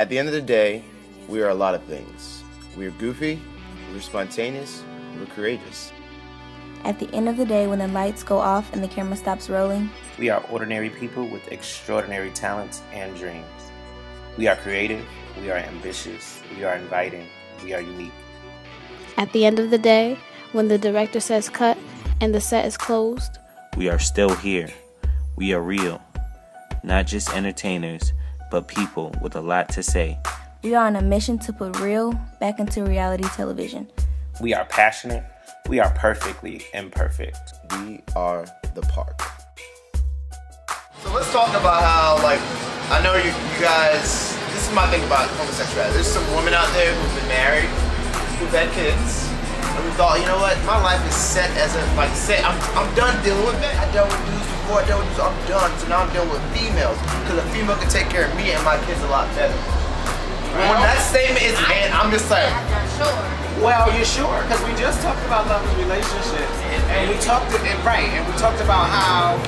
At the end of the day, we are a lot of things. We're goofy, we're spontaneous, we're courageous. At the end of the day, when the lights go off and the camera stops rolling, we are ordinary people with extraordinary talents and dreams. We are creative, we are ambitious, we are inviting, we are unique. At the end of the day, when the director says cut and the set is closed, we are still here. We are real. Not just entertainers, but people with a lot to say. We are on a mission to put real back into reality television. We are passionate. We are perfectly imperfect. We are the park. So let's talk about how, I know you guys, this is my thing about homosexuality. There's some women out there who've been married, who've had kids, and we thought, you know what, my life is set as I'm done dealing with men. I dealt with dudes before, I'm done. So now I'm dealing with females, because a female can take care of me and my kids a lot better. Well, when that statement is made, I'm just like, sure. Well, you're sure, because we just talked about love and relationships, and we talked about how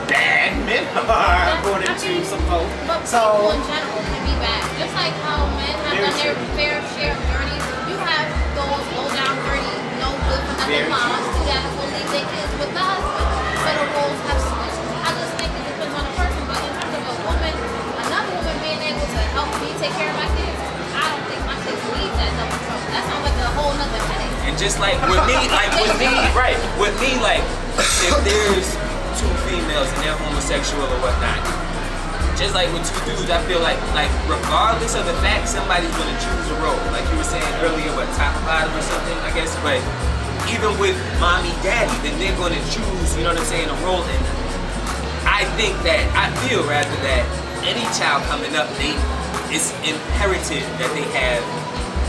bad men are according to some folks. But people in general can be bad, just like how men have done their fair share of dirty. You have those low down dirty, no good for nothing moms who will leave their kids with the husband. So the roles have switched. I just think it depends on the person, but in terms of a woman, another woman being able to help me take care of my kids, I don't think my kids need that double trouble. That sounds like a whole nother headache. And just like with me, if there's two females and they're homosexual or whatnot, just like with two dudes, I feel like regardless of the fact, somebody's gonna choose a role. Like you were saying earlier, top or bottom or something, I guess. But even with mommy, daddy, then they're gonna choose, you know what I'm saying, a role. And I feel that any child coming up, it's imperative that they have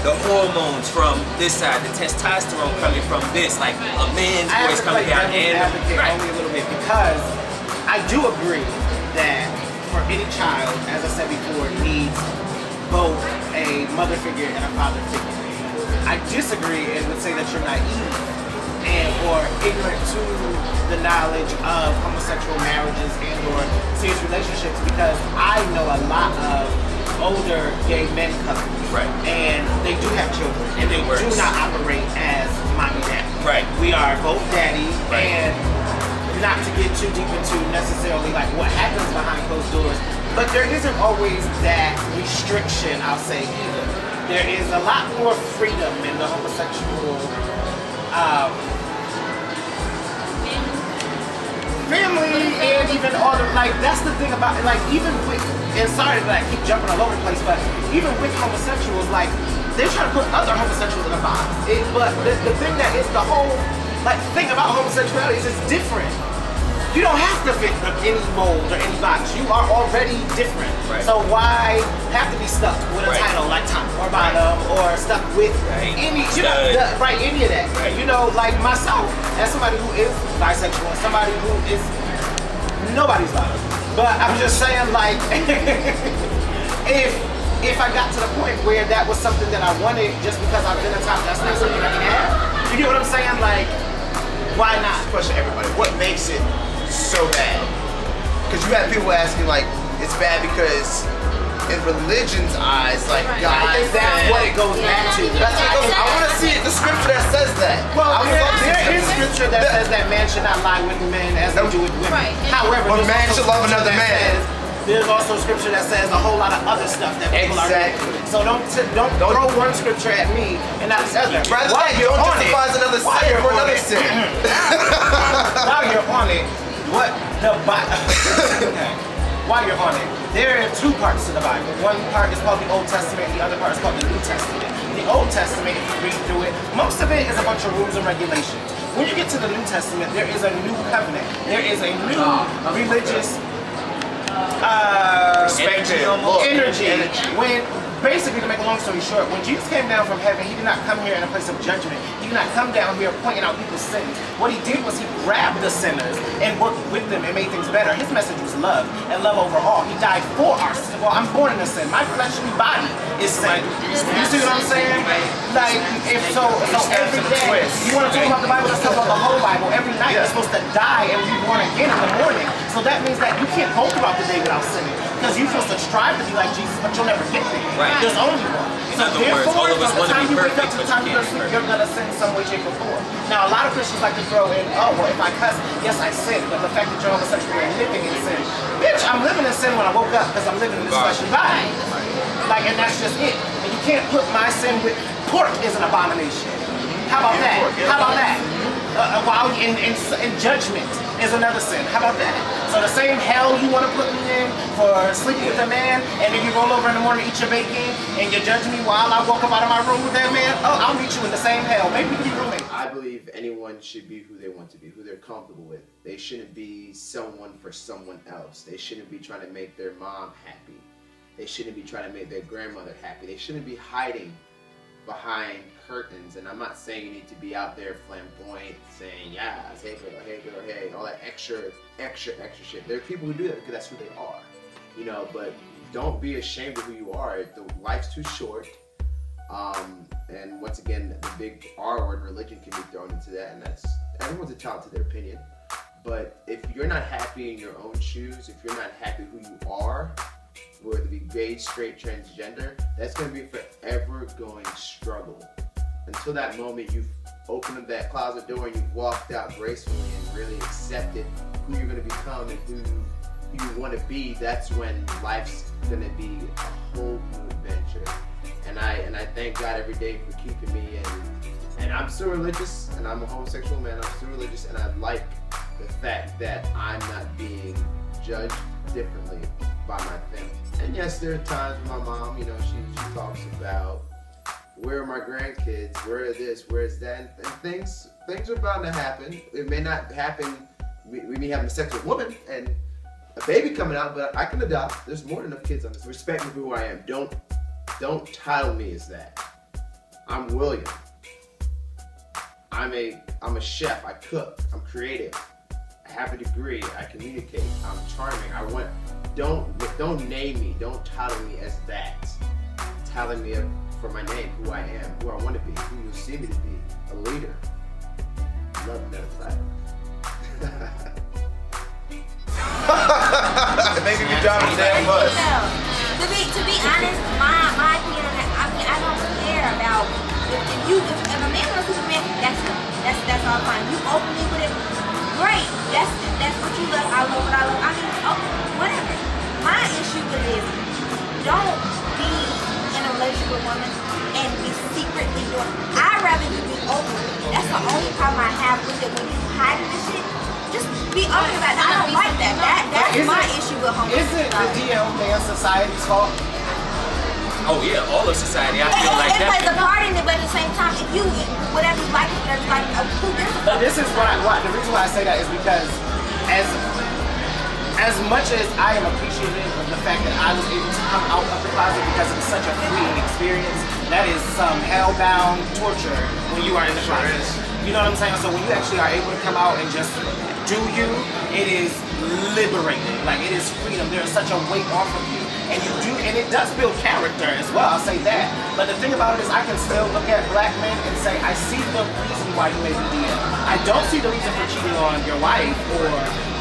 the hormones from this side, the testosterone coming from this, like a man's voice coming down. And only a little bit, because I do agree that for any child, as I said before, needs both a mother figure and a father figure. I disagree and would say that you're naive or ignorant to the knowledge of homosexual marriages and or serious relationships, because I know a lot of older gay men couples, and they do have children, and they do not operate as mommy daddy. We are both daddy, and not to get too deep into necessarily what happens behind closed doors, but there isn't always that restriction, I'll say, either. There is a lot more freedom in the homosexual family, and even all the, that's the thing about it, even with, and sorry that I keep jumping all over the place, but even with homosexuals, they're trying to put other homosexuals in a box. But the thing that is the whole, thing about homosexuality is it's different. You don't have to fit any mold or any box. You are already different. So why have to be stuck with a title like top or bottom, or stuck with any, any of that? You know, like myself, as somebody who is bisexual, and somebody who is nobody's bottom. But I'm just saying, if I got to the point where that was something that I wanted just because I've been a top, that's not something I can have. You get what I'm saying? Why not? Question everybody, what makes it so bad? Because you have people asking it's bad because in religion's eyes, God, I think that's what it goes back to. I want to see the scripture that says that. Well, there is scripture that says that man should not lie with men as they do with women. However, a man should love another man. There's also scripture that says a whole lot of other stuff that people are doing. So don't throw one scripture at me and not the other. While you're on it, another sin for another sin. While you're on it, what the Bible? While you're on it, there are two parts to the Bible. One part is called the Old Testament, the other part is called the New Testament. The Old Testament, if you read through it, most of it is a bunch of rules and regulations. When you get to the New Testament, there is a new covenant. There is a new religious energy. When basically, to make a long story short, when Jesus came down from heaven, he did not come here in a place of judgment. He did not come down here pointing out people's sins. What he did was he grabbed the sinners and worked with them and made things better. His message was love, and love overall. He died for our sins. Well, I'm born in a sin. My fleshly body is sin. You see what I'm saying? So every day, you want to talk about the Bible, let's talk about the whole Bible. Every night, you're supposed to die and be born again in the morning. So that means that you can't go throughout the day without sinning. Because you're supposed to strive to be like Jesus, but you'll never get there. Right. There's only one. In other words, all of us from the want to time be you wake up perfect, to the but time you you go to can't be sleep, perfect. you're gonna sin some way, shape, or form. Now, a lot of Christians like to throw in, oh, well, if I cuss, yes, I sin, but the fact that you're homosexual and living in sin, bitch, I'm living in sin when I woke up because I'm living in this fleshly body. Like, and that's just it. And you can't put my sin with pork is an abomination. How about that? How about that? While in judgment is another sin. How about that? So the same hell you want to put me in for sleeping with a man, and then you roll over in the morning, eat your bacon, and you judge me while I walk up out of my room with that man, oh, I'll meet you in the same hell. Maybe we can be roommates. I believe anyone should be who they want to be, who they're comfortable with. They shouldn't be someone for someone else. They shouldn't be trying to make their mom happy. They shouldn't be trying to make their grandmother happy. They shouldn't be hiding behind curtains. And I'm not saying you need to be out there flamboyant, saying, yeah, hey girl, hey, all that extra shit. There are people who do that because that's who they are, you know. But don't be ashamed of who you are. Life's too short. And once again, the big R word, religion, can be thrown into that, and that's everyone's entitled to their opinion. But if you're not happy in your own shoes, if you're not happy who you are, whether it be gay, straight, transgender, that's going to be a forever going struggle. Until that moment you've opened up that closet door and you've walked out gracefully and really accepted who you're going to become and who you want to be, that's when life's going to be a whole new adventure. And I thank God every day for keeping me, and I'm still religious, and I'm a homosexual man, I'm still religious, and I like the fact that I'm not being judged differently by my family. And yes, there are times when my mom, you know, she talks about, where are my grandkids, where are this, where is that, and things are bound to happen. It may not happen, we may have sex with a woman and a baby coming out, but I can adopt. There's more than enough kids on this. Respect me for who I am. Don't title me as that. I'm William. I'm a chef, I cook, I'm creative. I have a degree, I communicate, I'm charming. Don't name me, don't title me as that. Title me for my name, who I am, who I want to be, who you see me to be, a leader. Love and never Maybe we driving the damn bus. To be honest, my opinion on that, I mean, I don't care about if a man wants to be a man, that's all fine. You openly with it, great. That's what you love. I love what I love. I mean, whatever. My issue with it is, don't be in a relationship with a woman and be secretly doing. I'd rather you be open. That's the only problem I have with it. When you hiding this shit, just be open about it. I don't like that. That's my issue with homosexuality. Isn't the DL man society's fault? Oh yeah, all of society. I feel like it that. plays a part in it, but at the same time, if you whatever you like, who gives a fuck? This is why the reason why I say that is because as much as I am appreciative of the fact that I was able to come out of the closet because it was such a freeing experience, that is some hellbound torture when you are in the closet. You know what I'm saying? So when you actually are able to come out and just do you, it is liberating. Like, it is freedom. There is such a weight off of you. And it does build character as well, I'll say that. But the thing about it is I can still look at black men and say, I see the reason why you made me DL. I don't see the reason for cheating on your wife or,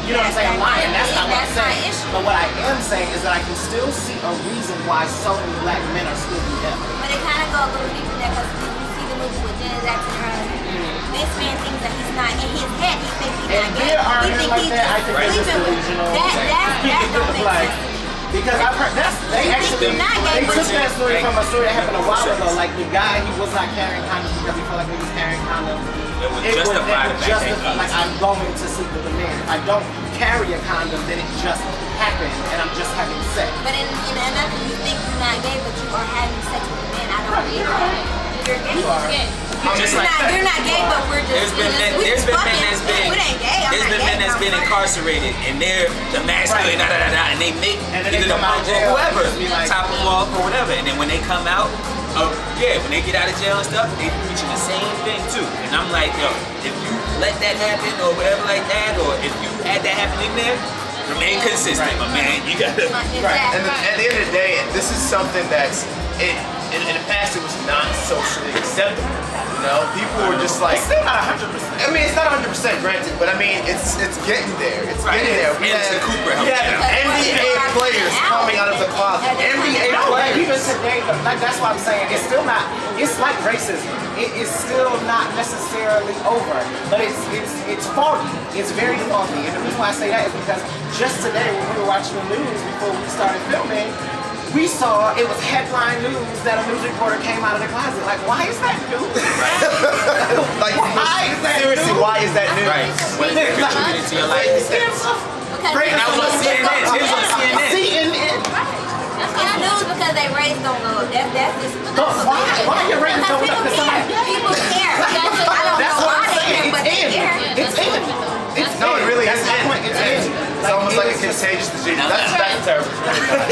you know what I'm saying, lying. That's not what I'm saying. But what I am saying is that I can still see a reason why so many black men are still DL. But it kind of go a little deeper than that, because you see the movie with Janet Jackson earlier. This man thinks that he's not, in his head he thinks he's not gay. He thinks like that, I think it's just delusional. That don't make sense. Because I've heard they took that story from a story that happened a while ago. Like the guy, he was not carrying condoms because he felt like he was carrying condoms. It was justified. Like, I'm going to sleep with a man. If I don't carry a condom, then it just happened, and I'm just having sex. But in another, you think you're not gay, but you are having sex with a man. I don't believe that. You're gay. You are. You're not gay, but we're just. There's been men that's been incarcerated, and they're the masculine, and they make either the punk or whoever top them off or whatever, and then when they come out, when they get out of jail and stuff, they preaching the same thing too. And I'm like, yo, if you let that happen or whatever like that, or if you had that happen in there, remain consistent, my man. You gotta. And at the end of the day, this is something that's in the past it was not socially acceptable. You know? People were just like... It's still not 100%. I mean, it's not 100% granted, but I mean, it's getting there. It's getting there. We Anderson Cooper helped had NBA players coming out of the closet. NBA Like, players. even today, like that's what I'm saying. It's still not. It's like racism. It is still not necessarily over, but it's foggy. It's very foggy, and the reason why I say that is because just today when we were watching the news before we started filming, we saw it was headline news that a news reporter came out of the closet. Like, why is that news? Like, why is that seriously, news? why is that news? Right. What is that contributing to your life? Great. That was on CNN. It was on CNN. CNN. It's news because they rates don't go up. That's just. Why your ratings going up? Because somebody. People care. I don't That's know what why I'm they saying. care, but they care. It's in. No, it really is. That's my point. It's in. It's almost like a contagious disease. That's terrible.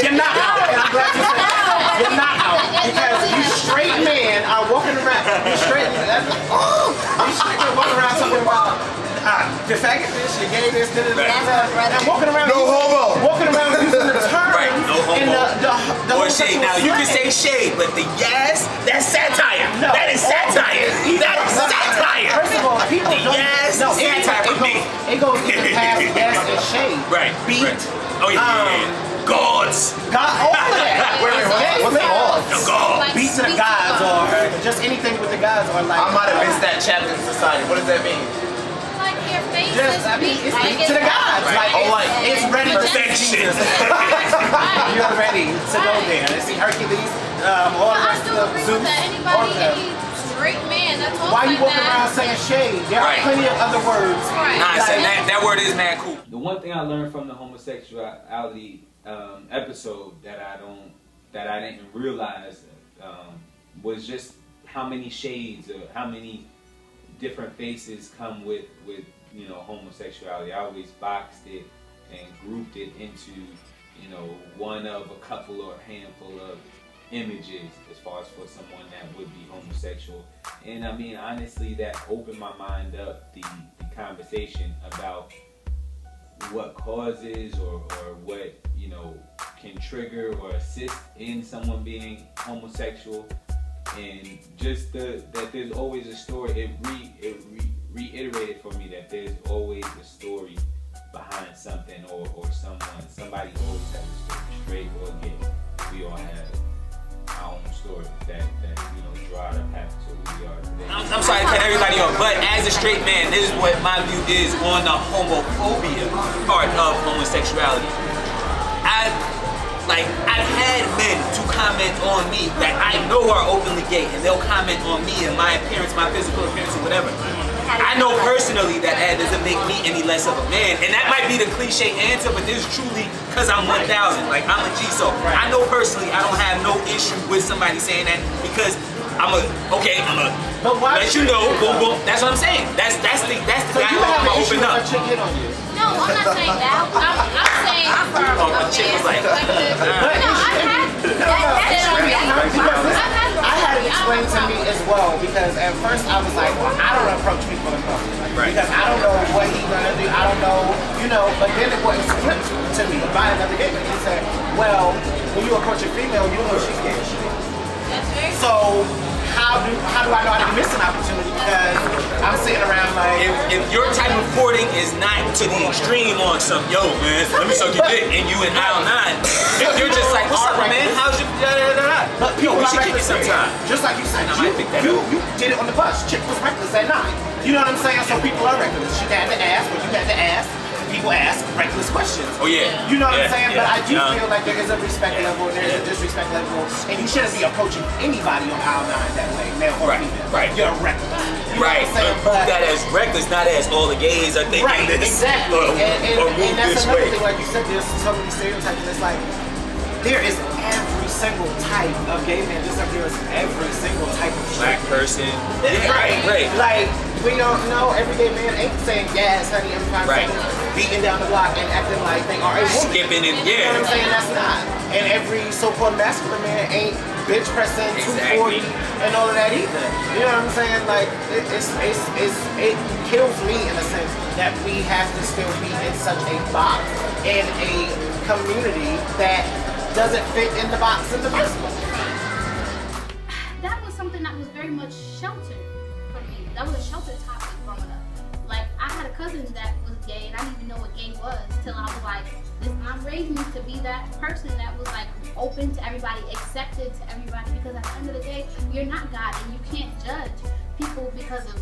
You're not out, and I'm glad you said that. You're not out because you straight men are walking around. You straight men walking around talking about the faggot this, you gay this, and walking around. No homo. Walking around using the term. Right, no homo. In the Or shade. Now you can say shade, but the yes, that's satire. No. That is satire. That is satire. First of all, people don't. Yes, No, satire for me. it goes even past yes and shade. Right. Beat. Right. Oh yeah. Gods. God, all of that. What's the odds? The gods. Beat to the gods, or just anything with the gods, or like. I might have missed that chapter in society. What does that mean? Like your face Just, is I mean, beat. it's beat to the gods. Right. Like, it's ready to Perfection. You're ready to go there. See Hercules, all the I rest do of agree Zeus, with that. all of Anybody, them. any straight man that talks Why you like walking around that. saying shade? There are Right. plenty of other words. Right. Nah, I said Like, that word is mad cool. The one thing I learned from the homosexuality episode that I didn't realize was just how many shades or how many different faces come with you know, homosexuality. I always boxed it and grouped it into, you know, one of a couple or a handful of images as far as for someone that would be homosexual. And I mean, honestly, that opened my mind up, the conversation about what causes or what, you know, can trigger or assist in someone being homosexual, and just that there's always a story. It reiterated for me that there's always a story behind something or somebody always has a story, straight or gay. We all have our own story that you know draw our path to who we are today. I'm sorry to cut everybody off, but as a straight man, this is what my view is on the homophobia part of homosexuality. I've had men to comment on me that I know are openly gay, and they'll comment on me and my appearance, my physical appearance, or whatever. I know personally that doesn't make me any less of a man, and that might be the cliche answer, but this is truly because I'm 1,000. Like, I'm a G, so I know personally I don't have no issue with somebody saying that, because I'm let you know, boom, boom. That's what I'm saying. That's the So you guy have I'm an issue open with up. a chick hit on you. No, I'm not saying that. I'm saying from Oh, a the chick was like, man's perspective. But No, I've had I had it explained to me as well, because at first I was like, well, I don't approach people in public. Right. Because I don't know what he's gonna do. I don't know, you know, but then it was flipped to me by another gay man. He said, well, when you approach a female, you know she's gay. That's very So how do I know I didn't miss an opportunity? Because I'm sitting around like, if your type of courting is not to the extreme on some, yo man, let me suck your dick, and you in aisle 9, if you're just like, what's up man, how's your da-da-da-da? but people we are should kick it reckless sometime. Just like you said, I might pick that you up. did it on the bus. Chick was reckless at 9. You know what I'm saying? So people are reckless. She had to ask, or you had to ask. People ask reckless questions. Oh yeah. You know what I'm Yeah, saying? yeah, But I do yeah. feel like there is a respect level and there is a disrespect level, and you shouldn't be approaching anybody on aisle 9 that way, male or Right, female. right. You're reckless. You know Right, what I'm saying? but that as reckless, not as all the gays are thinking Right, this. exactly. Or And move that's this another way. thing, like you said, there's so many stereotypes, and it's like, there is every single type of gay man, just like there is every single type of Black person. Yeah, right, right. Like, we don't know, every gay man ain't saying, yes, honey, I'm fine, Right. beating down the block and acting like they are a woman. Skipping and You know what I'm yeah. saying? That's not. And every so-called masculine man ain't bench pressing Exactly. 240 and all of that either. You know what I'm saying? Like, it kills me in a sense that we have to still be in such a box in a community that doesn't fit in the box in the first place. That was something that was very much sheltered that was a sheltered topic growing up. Like, I had a cousin that was gay, and I didn't even know what gay was till I was like, this mom raised me to be that person that was like open to everybody, accepted to everybody, because at the end of the day, you're not God, and you can't judge people because of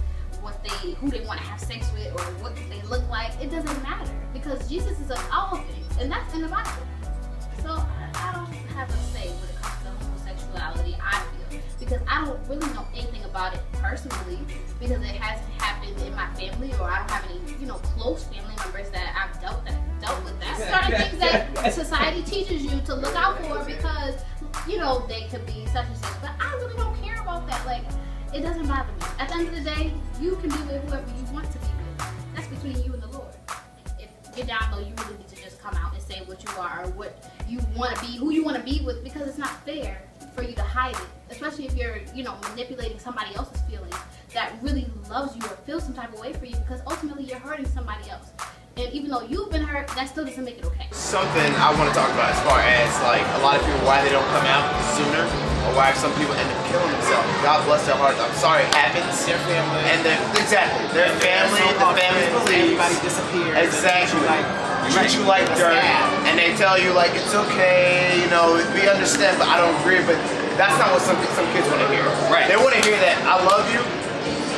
who they want to have sex with or what they look like. It doesn't matter, because Jesus is of all things, and that's in the Bible. So I don't have a say when it comes to homosexuality, I feel, because I don't really know anything about it personally, because it hasn't happened in my family, or I don't have any, close family members that I've dealt with that. Certain things that society teaches you to look out for, because, they could be such and such, but I really don't care about that. Like, it doesn't bother me. At the end of the day, you can be with whoever you want to be with. That's between you and the Lord. If you're down low, you really need to just come out and say what you are, or what you want to be, who you want to be with, because it's not fair for you to hide it. Especially if you're, manipulating somebody else's feelings that really loves you or feels some type of way for you, because ultimately you're hurting somebody else. And even though you've been hurt, that still doesn't make it okay. Something I want to talk about as far as like a lot of people, why they don't come out sooner, or why some people end up killing themselves. God bless their hearts. I'm sorry it happens. Their family. And exactly. Their family, the family believes. Everybody disappears. Exactly. Treat you like dirt. And they tell you like, it's okay, we understand, but I don't agree. But that's not what some kids want to hear. Right. They want to hear that I love you,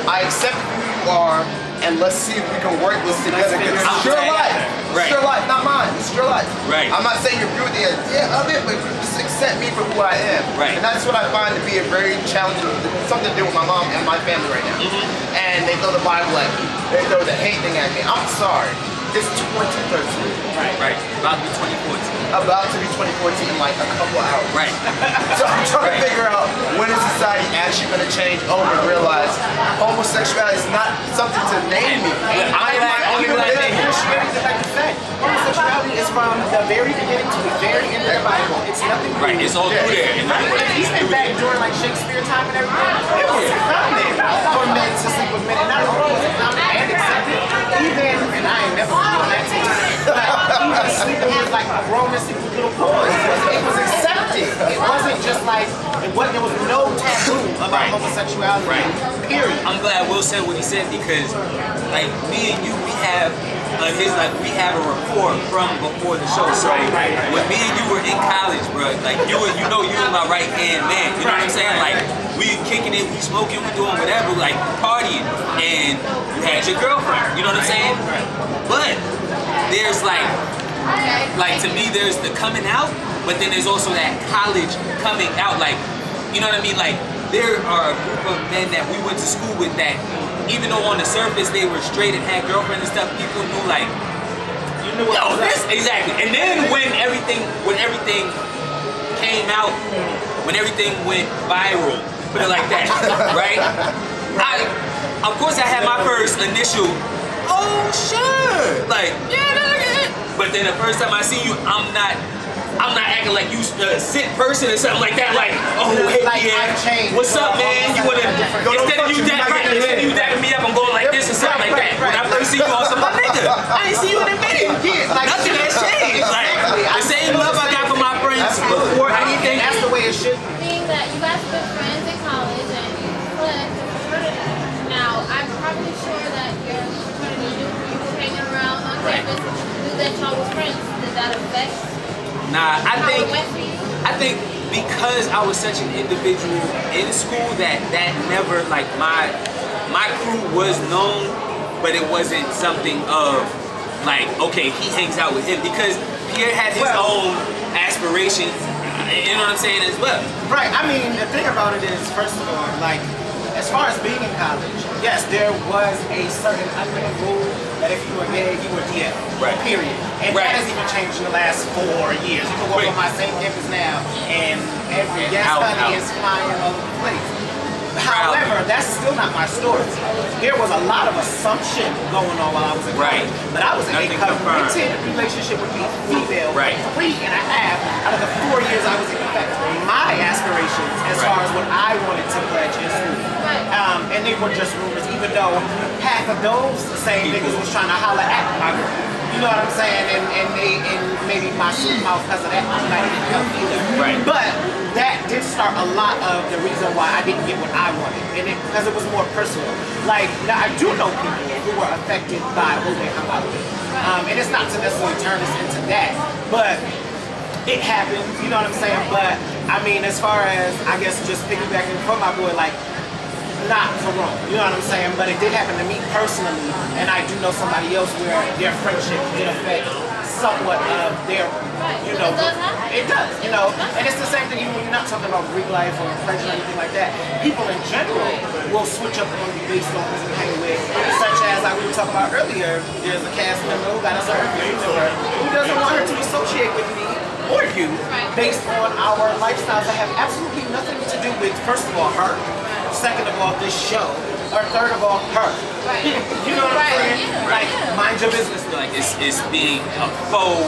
I accept who you are, and let's see if we can work this together, because it's your life. It's your life, not mine. It's your life. Right. I'm not saying you agree with the idea of it, but just accept me for who I am. Right. And that's what I find to be a very challenging, something to do with my mom and my family right now. And they throw the Bible at me. They throw the hate thing at me. I'm sorry. It's 2013. Right. About to be 2014. About to be 2014 in like a couple hours. Right. So I'm trying to figure out, when is society actually going to change over and realize homosexuality is not something to name me. I am my own individual. Homosexuality is from the very beginning to the very end of the Bible. It's nothing new. Right, it's all through there. Even back during like Shakespeare time and everything, it was founded for men to sleep with men. And not only was it founded and accepted, even, and I ain't never been on that team, but even sleeping with like Roman sleeping with little boys, it was accepted. It wasn't just like, there was no taboo about homosexuality, period. I'm glad Will said what he said, because like me and you, we have we have a rapport from before the show. So when me and you were in college, bro, like you were my right hand man. You know what I'm saying? Like we kicking it, we smoking, we doing whatever, like partying, and you had your girlfriend. You know what I'm saying? But there's like to me, there's the coming out, but then there's also that college coming out. Like, you know what I mean? Like there are a group of men that we went to school with that, even though on the surface they were straight and had girlfriends and stuff, people knew like, exactly. And then when everything came out, when everything went viral, put it like that, right? Of course I had my first initial, oh shit, like but then the first time I see you, I'm not acting like you sick person or something like that. Like, oh, hey, yeah, what's up, man? You wanna, instead of you dapping me up, I'm going like this or something like that. When I first see you on some nigga, I ain't see you in a minute. Nothing has changed. Like, the same love I got for my friends before anything. That's the way it should be. Being that you guys have been friends in college and you split the fraternity. Now, I'm probably sure that your fraternity, you were hanging around on campus, knew that y'all was friends. Did that affect? Nah, I think because I was such an individual in school that never, like, my crew was known, but it wasn't something of like, okay, he hangs out with him, because Pierre had his own aspirations, you know what I'm saying, as well. Right, I mean, the thing about it is, first of all, like, as far as being in college, yes, there was a certain unwritten rule that if you were gay, you were DL. Right. Period. And that has even changed in the last 4 years. You can walk on my same campus now, and every honey is flying all over the place. However, that's still not my story. There was a lot of assumption going on while I was in college. But I was in a committed relationship with a female for 3.5 out of the 4 years I was in fact my aspirations as far as what I wanted to pledge in school. And they were just rumors, even though half of those same niggas was trying to holler at my girl. You know what I'm saying? And maybe my sweet mouth because of that might not even help either. But that did start a lot of the reason why I didn't get what I wanted, and because it was more personal. Like, now I do know people who were affected by who they hung out with, and it's not to necessarily turn this into that, but it happens, you know what I'm saying? But I mean, as far as, I guess, just piggybacking from my boy, like, not for wrong, you know what I'm saying? But it did happen to me personally, and I do know somebody else where their friendship did affect somewhat of their, you know, it does, you know, and it's the same thing even when you're not talking about Greek life or pleasure or anything like that. People in general will switch up on you based on who you hang with, such as, like we were talking about earlier, there's a cast member who got a certain view to her who doesn't want her to associate with me or you based on our lifestyles that have absolutely nothing to do with, first of all, her, second of all, this show, or third of all, her. You know what I'm saying? Like, mind your business. Like, it's being a faux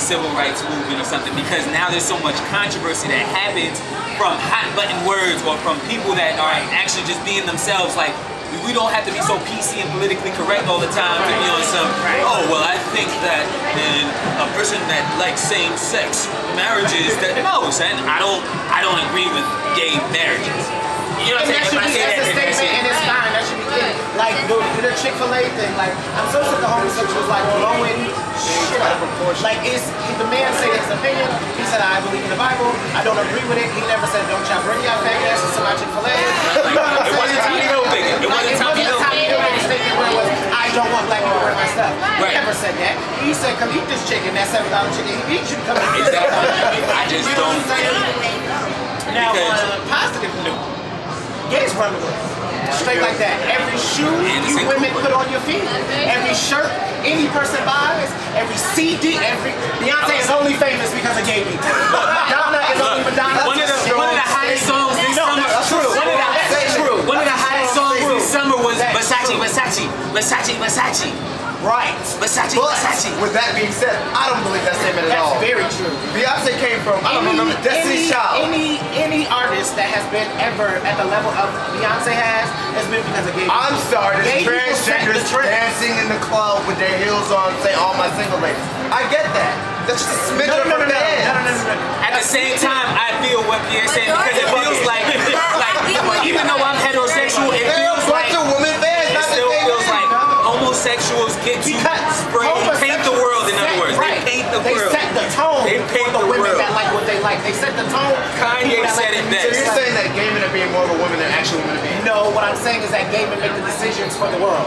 civil rights movement or something, because now there's so much controversy that happens from hot button words or from people that are actually just being themselves. Like, we don't have to be so PC and politically correct all the time to be on some, oh, well, I think that then a person that likes same-sex marriages, that, no, son, I don't agree with gay marriages. You know what I'm saying? That's a statement, and it's fine. That should be it. Like the Chick-fil-A thing. Like, I'm so sick of homosexuals like blowing shit out of proportion. Like, the man said his opinion. He said, I believe in the Bible. I don't agree with it. He never said, don't chop any out faggot asses to my Chick-fil-A. You know what I'm saying? It wasn't Tommy Hilfiger. It wasn't Tommy Hilfiger. Statement where it was, I don't want black people wearing my stuff. He never said that. He said, come eat this chicken. That $7 chicken. He should come eat this. I just don't. Now, on a positive note, gays run the world. Straight like that. Every shoe you women put on your feet, every shirt any person buys, every CD, Beyonce is only famous because of gay people. Madonna is only Madonna. One of the hottest songs this summer. One of the hottest songs this summer was Versace, Versace, Versace, Versace. Right. Versace, but, Versace. With that being said, I don't believe that statement at all. That's very true. Beyonce came from, I don't remember, Destiny's Child. Any artist that has been ever at the level of Beyonce has been because of gay people. I'm sorry, there's transgenders dancing in the club with their heels on, say, all my single ladies. I get that. That's just a smidge of a dance. At the same time, I feel what Pierre's saying, because it feels like even though I'm heterosexual, it feels like it still feels like homosexuals get to paint the world, in other words. They paint the world. They set the tone for the women that like what they like. They set the tone. Kanye said it best. So you're saying that gay men are being more of a woman than actual women are being? No, what I'm saying is that gay men make the decisions for the world.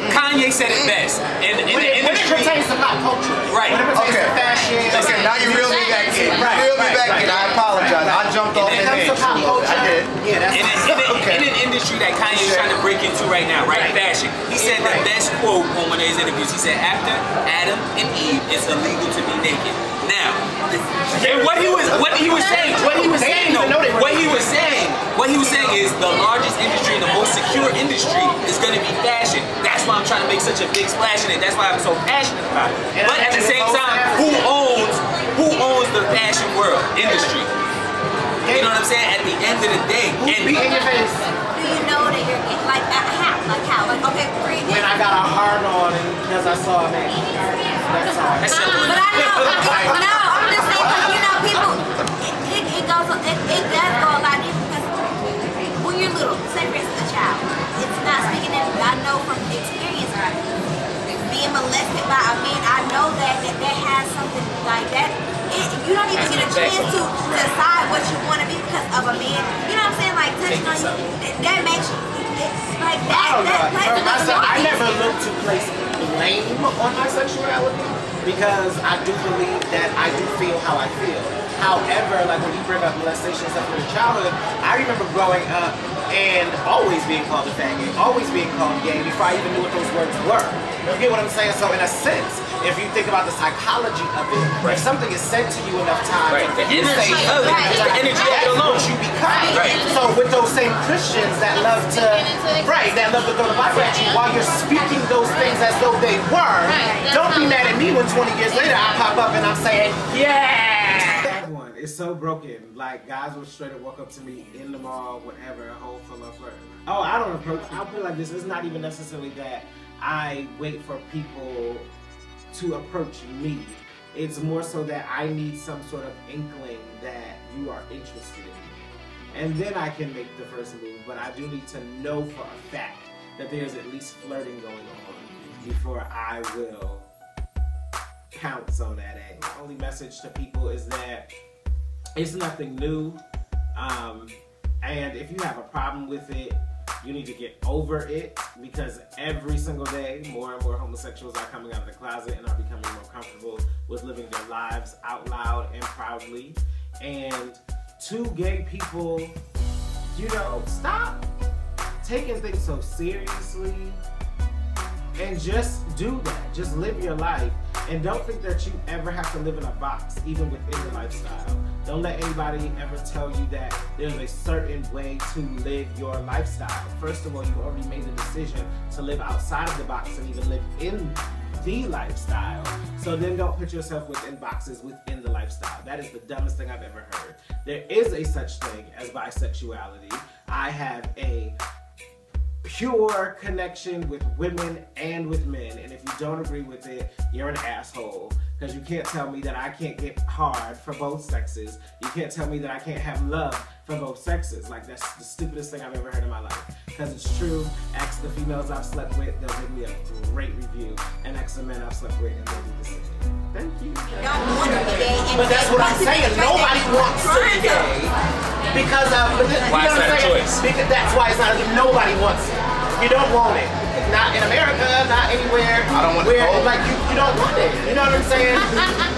Kanye said it best. In the industry, when it pertains to pop culture. Right. When it pertains to fashion. Okay, now you reel me back in. Reel me back in. I apologize. I jumped off the edge. Pop culture. I did. Yeah, that's in an industry that Kanye's trying to break into right now, right? Fashion. He said the best quote on one of his interviews. He said, after Adam and Eve, it's illegal to be naked. Now, and what he was saying is the largest industry and the most secure industry is going to be fashion. That's why I'm trying to make such a big splash in it. That's why I'm so passionate about it. But at the same time, who owns the fashion world industry? You know what I'm saying? At the end of the day, and be in your face. Do you know that you're gay? Like how? Like okay, for example. When I got a hard on and because I saw a man. That's all. But I know. No, I'm just saying, because you know, people. It does go a lot deeper, because when you're little, say for instance a child, it's not speaking that I know from experience. Being molested by a man, I know that has something like that. You don't even get a chance to decide what you want to be because of a man. You know what I'm saying? Like touching on you, that makes you like that. I never look to place blame on my sexuality because I do believe that I do feel how I feel. However, like when you bring up molestation and stuff in childhood, I remember growing up and always being called a faggot, always being called gay before I even knew what those words were. You get what I'm saying? So in a sense, if you think about the psychology of it, if something is said to you enough times, the energy of it, the energy of it alone, you become. So with those same Christians that love to throw the Bible at you while you're speaking those things as though they were, don't be mad at me when 20 years later I pop up and I'm saying, yeah. It's so broken. Like, guys will straight up walk up to me in the mall, whatever, a whole full of flirt. Oh, I don't approach. I feel like this is not even necessarily that I wait for people to approach me. It's more so that I need some sort of inkling that you are interested in me. And then I can make the first move, but I do need to know for a fact that there's at least flirting going on before I will pounce on that egg. My only message to people is that it's nothing new, and if you have a problem with it, you need to get over it, because every single day more and more homosexuals are coming out of the closet and are becoming more comfortable with living their lives out loud and proudly. And to gay people, you know, stop taking things so seriously and just do that. Just live your life, and don't think that you ever have to live in a box, even within the lifestyle. Don't let anybody ever tell you that there's a certain way to live your lifestyle. First of all, you've already made the decision to live outside of the box and even live in the lifestyle. So then don't put yourself within boxes within the lifestyle. That is the dumbest thing I've ever heard. There is a such thing as bisexuality. I have a pure connection with women and with men, and if you don't agree with it, you're an asshole, because you can't tell me that I can't get hard for both sexes. You can't tell me that I can't have love for both sexes. Like, that's the stupidest thing I've ever heard in my life, because it's true. Ask the females I've slept with, they'll give me a great review, and ask the men I've slept with, and they'll do the same. Thank you. But that's what I'm saying. Nobody wants to be gay because of, why is that a choice? Because that's why it's not. Nobody wants it. You don't want it. Not in America. Not anywhere. I don't want it. Like you don't want it. You know what I'm saying?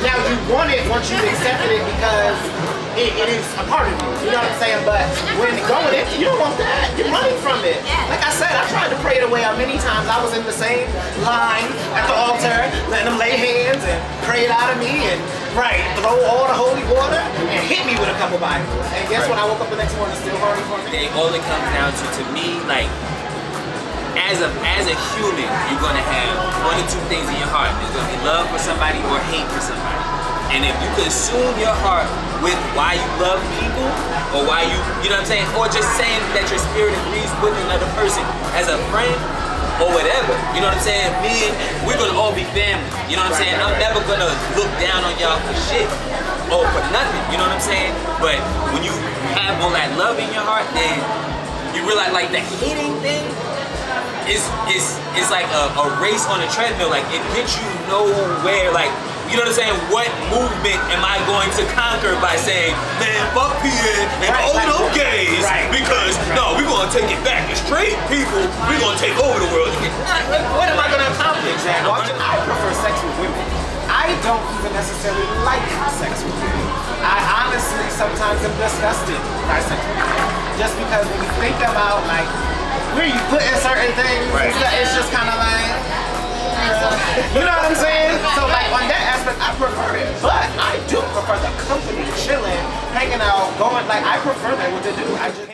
Now you want it once you've accepted it because it is a part of you. You know what I'm saying? But when going in, you don't want that. You're running from it. Like I said, I tried to pray it away many times. I was in the same line at the altar, letting them lay hands and pray it out of me and throw all the holy water and hit me with a couple Bibles. And guess what? I woke up the next morning still hurting for me. All it comes down to me, like, as a human, you're gonna have one or two things in your heart. There's gonna be love for somebody or hate for somebody. And if you consume your heart with why you love people, or why you know what I'm saying, or just saying that your spirit agrees with another person as a friend, or whatever, you know what I'm saying? We're gonna all be family, you know what I'm saying? I'm never gonna look down on y'all for shit, or for nothing, you know what I'm saying? But when you have all that love in your heart, then you realize, like, the hating thing is like a race on a treadmill. Like, it gets you nowhere. Like, you know what I'm saying? What movement am I going to conquer by saying, man, fuck PN and no gays, because no, we're gonna take it back as straight people, we're gonna take over the world again. What am I gonna accomplish? I prefer sex with women. I don't even necessarily like sex with women. I honestly sometimes am disgusted by sex with women. Just because when you think about, like, where you put in certain things, it's just kind of like, you know what I'm saying? So, like, on that aspect, I prefer it. But I do prefer the company, chilling, hanging out, going, like, I prefer that what they do. I just